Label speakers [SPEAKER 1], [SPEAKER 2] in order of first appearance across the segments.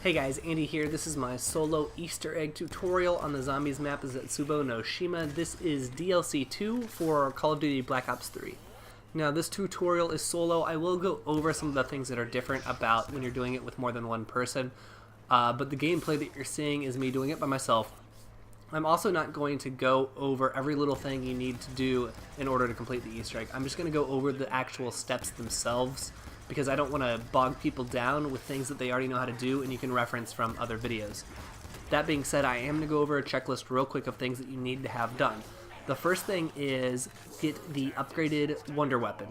[SPEAKER 1] Hey guys, Andy here. This is my solo Easter egg tutorial on the zombies map Zetsubo no Shima. This is DLC 2 for Call of Duty Black Ops 3. Now this tutorial is solo. I will go over some of the things that are different about when you're doing it with more than one person, but the gameplay that you're seeing is me doing it by myself. I'm also not going to go over every little thing you need to do in order to complete the Easter egg. I'm just going to go over the actual steps themselves, because I don't want to bog people down with things that they already know how to do and you can reference from other videos. That being said, I am going to go over a checklist real quick of things that you need to have done. The first thing is get the upgraded Wonder Weapon.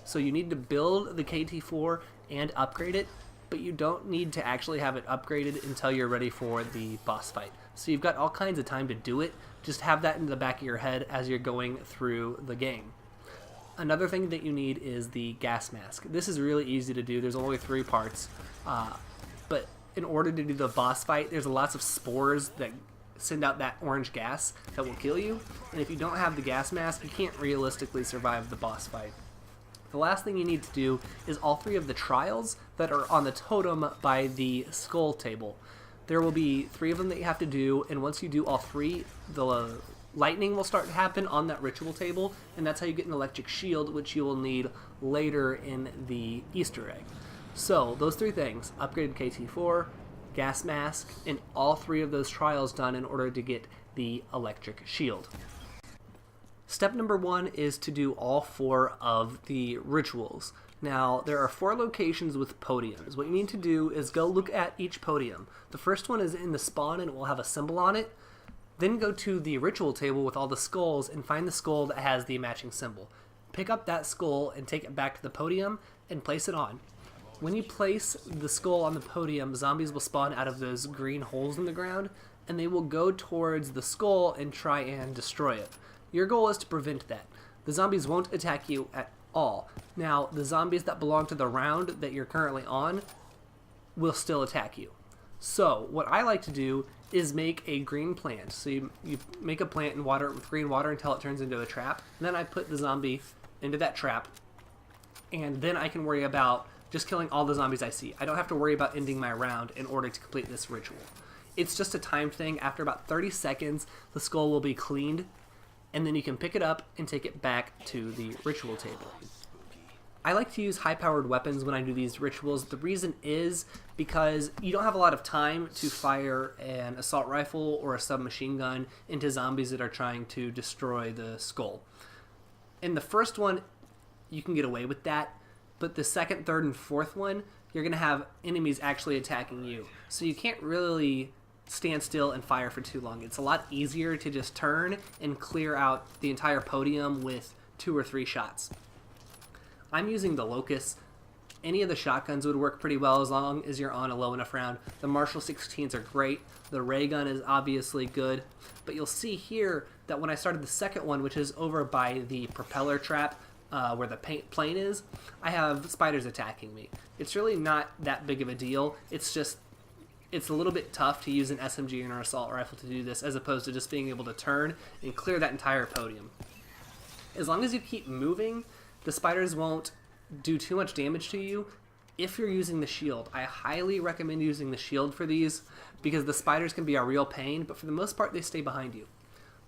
[SPEAKER 1] So you need to build the KT-4 and upgrade it, but you don't need to actually have it upgraded until you're ready for the boss fight. So you've got all kinds of time to do it. Just have that in the back of your head as you're going through the game. Another thing that you need is the gas mask. This is really easy to do. There's only 3 parts. But in order to do the boss fight, there's lots of spores that send out that orange gas that will kill you. And if you don't have the gas mask, you can't realistically survive the boss fight. The last thing you need to do is all 3 of the trials that are on the totem by the skull table. There will be 3 of them that you have to do, and once you do all 3, the lightning will start to happen on that ritual table, and that's how you get an electric shield, which you will need later in the Easter egg. So, those 3 things, upgraded KT-4, gas mask, and all 3 of those trials done in order to get the electric shield. Step number 1 is to do all 4 of the rituals. Now, there are 4 locations with podiums. What you need to do is go look at each podium. The first one is in the spawn and it will have a symbol on it. Then go to the ritual table with all the skulls and find the skull that has the matching symbol. Pick up that skull and take it back to the podium and place it on. When you place the skull on the podium, zombies will spawn out of those green holes in the ground, and they will go towards the skull and try and destroy it. Your goal is to prevent that. The zombies won't attack you at all. Now, the zombies that belong to the round that you're currently on will still attack you. So, what I like to do is make a green plant. So you make a plant and water it with green water until it turns into a trap. And then I put the zombie into that trap. And then I can worry about just killing all the zombies I see. I don't have to worry about ending my round in order to complete this ritual. It's just a timed thing. After about 30 seconds, the skull will be cleaned. And then you can pick it up and take it back to the ritual table. I like to use high-powered weapons when I do these rituals. The reason is because you don't have a lot of time to fire an assault rifle or a submachine gun into zombies that are trying to destroy the skull. In the first one, you can get away with that, but the second, third, and fourth one, you're going to have enemies actually attacking you. So you can't really stand still and fire for too long. It's a lot easier to just turn and clear out the entire podium with 2 or 3 shots. I'm using the Locust. Any of the shotguns would work pretty well as long as you're on a low enough round. The Marshall 16s are great. The ray gun is obviously good. But you'll see here that when I started the second one, which is over by the propeller trap where the plane is, I have spiders attacking me. It's really not that big of a deal. It's just, it's a little bit tough to use an SMG or an assault rifle to do this, as opposed to just being able to turn and clear that entire podium. As long as you keep moving, the spiders won't do too much damage to you if you're using the shield. I highly recommend using the shield for these because the spiders can be a real pain, but for the most part they stay behind you.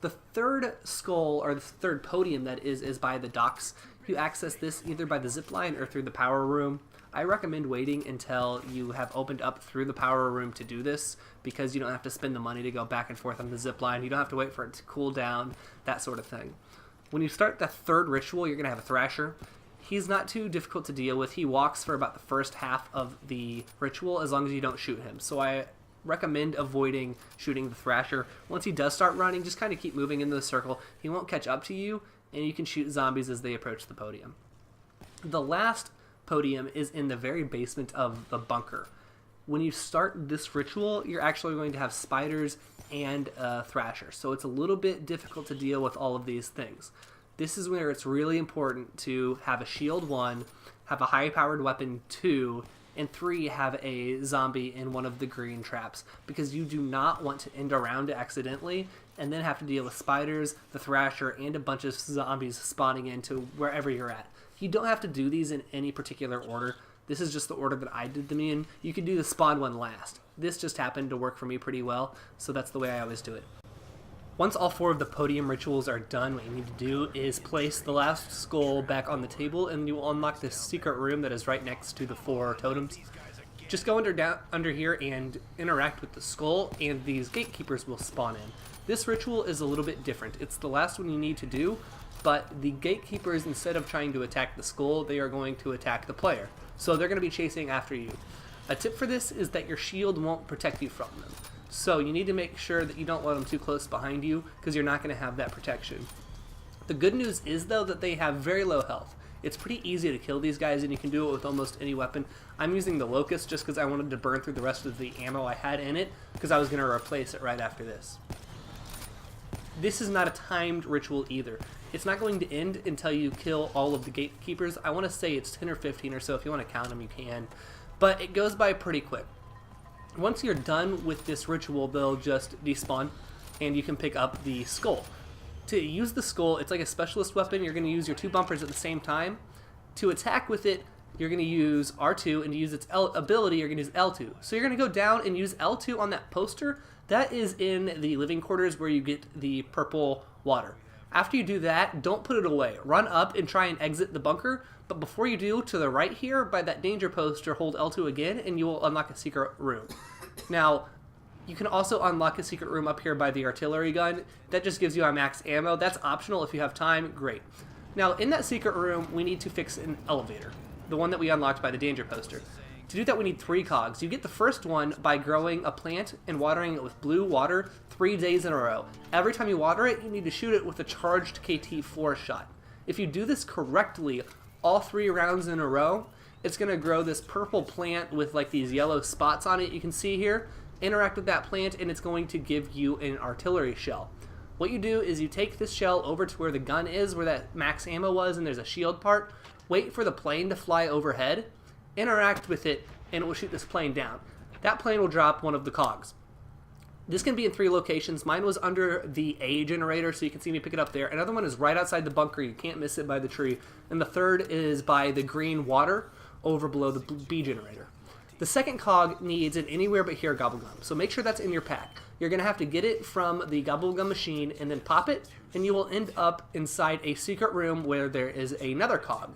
[SPEAKER 1] The third skull, or the third podium that is by the docks. You access this either by the zip line or through the power room. I recommend waiting until you have opened up through the power room to do this because you don't have to spend the money to go back and forth on the zip line. You don't have to wait for it to cool down, that sort of thing. When you start the third ritual, you're going to have a Thrasher. He's not too difficult to deal with. He walks for about the first half of the ritual as long as you don't shoot him. So I recommend avoiding shooting the Thrasher. Once he does start running, just kind of keep moving into the circle. He won't catch up to you, and you can shoot zombies as they approach the podium. The last podium is in the very basement of the bunker. When you start this ritual, you're actually going to have spiders and a Thrasher, so it's a little bit difficult to deal with all of these things. This is where it's really important to have a shield 1, have a high-powered weapon 2, and 3, have a zombie in one of the green traps, because you do not want to end a round accidentally and then have to deal with spiders, the Thrasher, and a bunch of zombies spawning into wherever you're at. You don't have to do these in any particular order. This is just the order that I did them in. You could do the spawn one last. This just happened to work for me pretty well, so that's the way I always do it. Once all 4 of the podium rituals are done, what you need to do is place the last skull back on the table, and you will unlock this secret room that is right next to the 4 totems. Just go under here and interact with the skull, and these gatekeepers will spawn in. This ritual is a little bit different. It's the last one you need to do, but the gatekeepers, instead of trying to attack the skull, they are going to attack the player. So they're going to be chasing after you. A tip for this is that your shield won't protect you from them. So you need to make sure that you don't let them too close behind you, because you're not going to have that protection. The good news is, though, that they have very low health. It's pretty easy to kill these guys, and you can do it with almost any weapon. I'm using the Locust just because I wanted to burn through the rest of the ammo I had in it, because I was going to replace it right after this. This is not a timed ritual either. It's not going to end until you kill all of the gatekeepers. I want to say it's 10 or 15 or so. If you want to count them, you can. But it goes by pretty quick. Once you're done with this ritual, they'll just despawn, and you can pick up the skull. To use the skull, it's like a specialist weapon. You're going to use your 2 bumpers at the same time. To attack with it, you're going to use R2, and to use its ability, you're going to use L2. So you're going to go down and use L2 on that poster. That is in the living quarters where you get the purple water. After you do that, don't put it away. Run up and try and exit the bunker, but before you do, to the right here, by that danger poster, hold L2 again, and you will unlock a secret room. Now, you can also unlock a secret room up here by the artillery gun. That just gives you a max ammo. That's optional if you have time, great. Now, in that secret room, we need to fix an elevator, the one that we unlocked by the danger poster. To do that, we need 3 cogs. You get the first one by growing a plant and watering it with blue water 3 days in a row. Every time you water it, you need to shoot it with a charged KT4 shot. If you do this correctly all 3 rounds in a row, it's going to grow this purple plant with like these yellow spots on it you can see here. Interact with that plant, and it's going to give you an artillery shell. What you do is you take this shell over to where the gun is, where that max ammo was, and there's a shield part. Wait for the plane to fly overhead. Interact with it, and it will shoot this plane down. That plane will drop one of the cogs. This can be in 3 locations. Mine was under the A generator, so you can see me pick it up there. Another one is right outside the bunker. You can't miss it by the tree. And the third is by the green water over below the B generator. The second cog needs an anywhere but here gobblegum, so make sure that's in your pack. You're going to have to get it from the gobblegum machine and then pop it, and you will end up inside a secret room where there is another cog.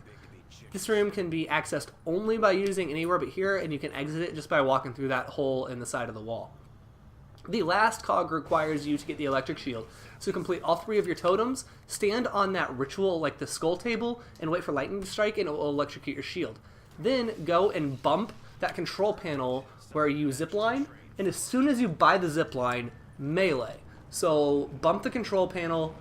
[SPEAKER 1] This room can be accessed only by using anywhere but here, and you can exit it just by walking through that hole in the side of the wall. The last cog requires you to get the electric shield. So complete all 3 of your totems, stand on that ritual like the skull table, and wait for lightning to strike, and it will electrocute your shield. Then go and bump that control panel where you zipline, and as soon as you buy the zipline, melee. So bump the control panel,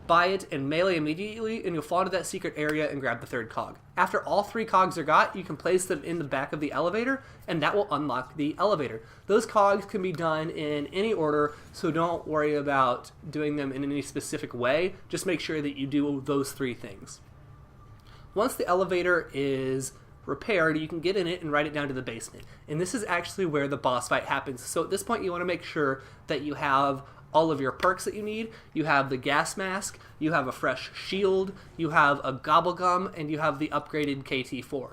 [SPEAKER 1] buy it, and melee immediately, and you'll fall into that secret area and grab the 3rd cog. After all 3 cogs are got, you can place them in the back of the elevator, and that will unlock the elevator. Those cogs can be done in any order, so don't worry about doing them in any specific way. Just make sure that you do those 3 things. Once the elevator is repaired, you can get in it and ride it down to the basement. And this is actually where the boss fight happens. So at this point, you want to make sure that you have all of your perks that you need. You have the gas mask, you have a fresh shield, you have a gobblegum, and you have the upgraded KT4.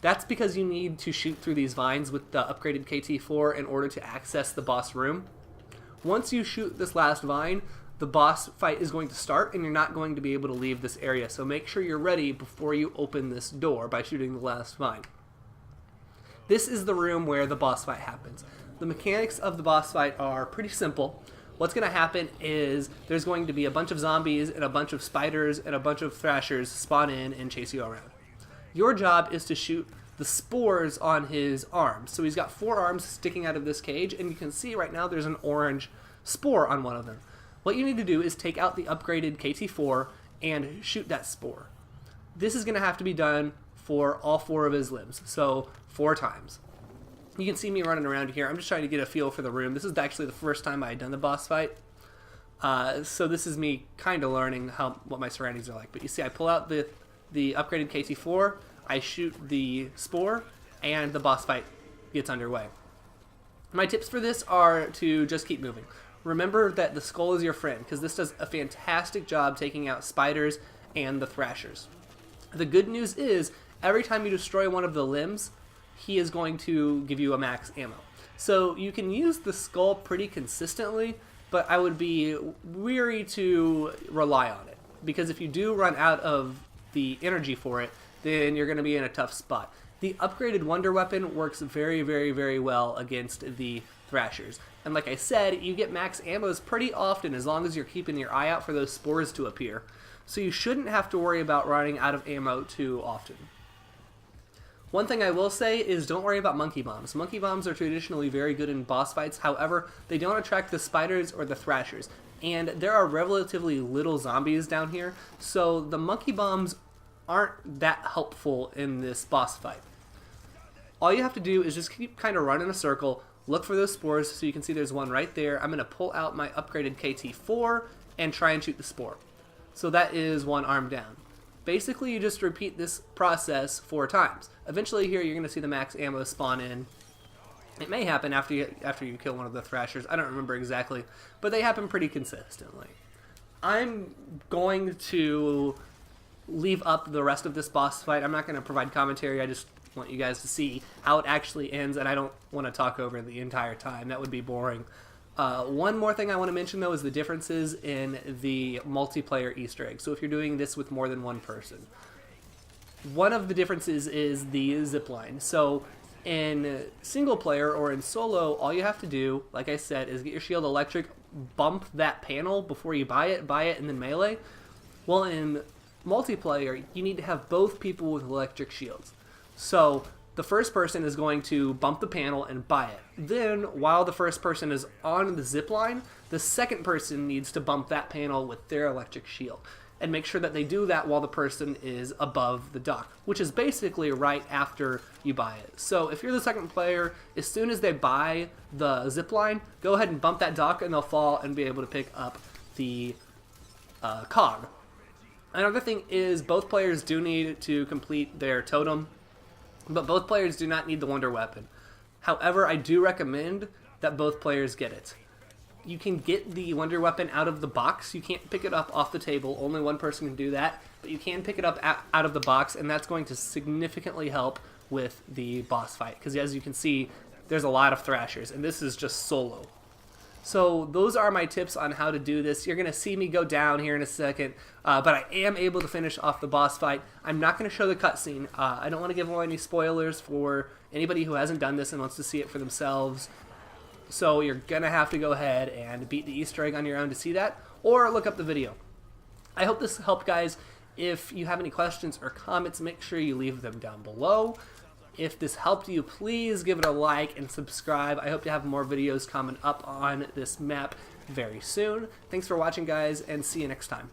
[SPEAKER 1] That's because you need to shoot through these vines with the upgraded KT4 in order to access the boss room. Once you shoot this last vine, the boss fight is going to start, and you're not going to be able to leave this area. So make sure you're ready before you open this door by shooting the last vine. This is the room where the boss fight happens. The mechanics of the boss fight are pretty simple. What's going to happen is there's going to be a bunch of zombies and a bunch of spiders and a bunch of thrashers spawn in and chase you around. Your job is to shoot the spores on his arms. So he's got 4 arms sticking out of this cage, and you can see right now there's an orange spore on one of them. What you need to do is take out the upgraded KT4 and shoot that spore. This is going to have to be done for all 4 of his limbs, so 4 times. You can see me running around here. I'm just trying to get a feel for the room. This is actually the first time I had done the boss fight. So this is me kind of learning what my surroundings are like. But you see I pull out the upgraded KT4, I shoot the spore, and the boss fight gets underway. My tips for this are to just keep moving. Remember that the skull is your friend, because this does a fantastic job taking out spiders and the thrashers. The good news is, every time you destroy one of the limbs, he is going to give you a max ammo. So you can use the skull pretty consistently, but I would be weary to rely on it, because if you do run out of the energy for it, then you're going to be in a tough spot. The upgraded Wonder Weapon works very, very, very well against the Thrashers. And like I said, you get max ammos pretty often as long as you're keeping your eye out for those spores to appear. So you shouldn't have to worry about running out of ammo too often. One thing I will say is don't worry about monkey bombs. Monkey bombs are traditionally very good in boss fights, however, they don't attract the spiders or the Thrashers. And there are relatively little zombies down here, so the monkey bombs aren't that helpful in this boss fight. All you have to do is just keep kind of running a circle, look for those spores, so you can see there's one right there. I'm going to pull out my upgraded KT4 and try and shoot the spore. So that is one arm down. Basically, you just repeat this process 4 times. Eventually here you're going to see the max ammo spawn in. It may happen after you kill one of the Thrashers. I don't remember exactly, but they happen pretty consistently. I'm going to leave up the rest of this boss fight. I'm not going to provide commentary. I just want you guys to see how it actually ends, and I don't want to talk over the entire time. That would be boring. One more thing I want to mention, though, is the differences in the multiplayer Easter egg. So if you're doing this with more than one person, one of the differences is the zipline. So in single player or in solo, all you have to do, like I said, is get your shield electric, bump that panel before you buy it, and then melee. Well, in multiplayer, you need to have both people with electric shields. So the first person is going to bump the panel and buy it. Then, while the first person is on the zip line, the second person needs to bump that panel with their electric shield. And make sure that they do that while the person is above the dock, which is basically right after you buy it. So if you're the second player, as soon as they buy the zip line, go ahead and bump that dock and they'll fall and be able to pick up the cog. Another thing is both players do need to complete their totem, but both players do not need the Wonder Weapon. However, I do recommend that both players get it. You can get the Wonder Weapon out of the box. You can't pick it up off the table. Only one person can do that. But you can pick it up out of the box, and that's going to significantly help with the boss fight. Because as you can see, there's a lot of Thrashers, and this is just solo. So those are my tips on how to do this. You're going to see me go down here in a second, but I am able to finish off the boss fight. I'm not going to show the cutscene. I don't want to give away any spoilers for anybody who hasn't done this and wants to see it for themselves. So you're going to have to go ahead and beat the Easter egg on your own to see that, or look up the video. I hope this helped, guys. If you have any questions or comments, make sure you leave them down below. If this helped you, please give it a like and subscribe. I hope to have more videos coming up on this map very soon. Thanks for watching, guys, and see you next time.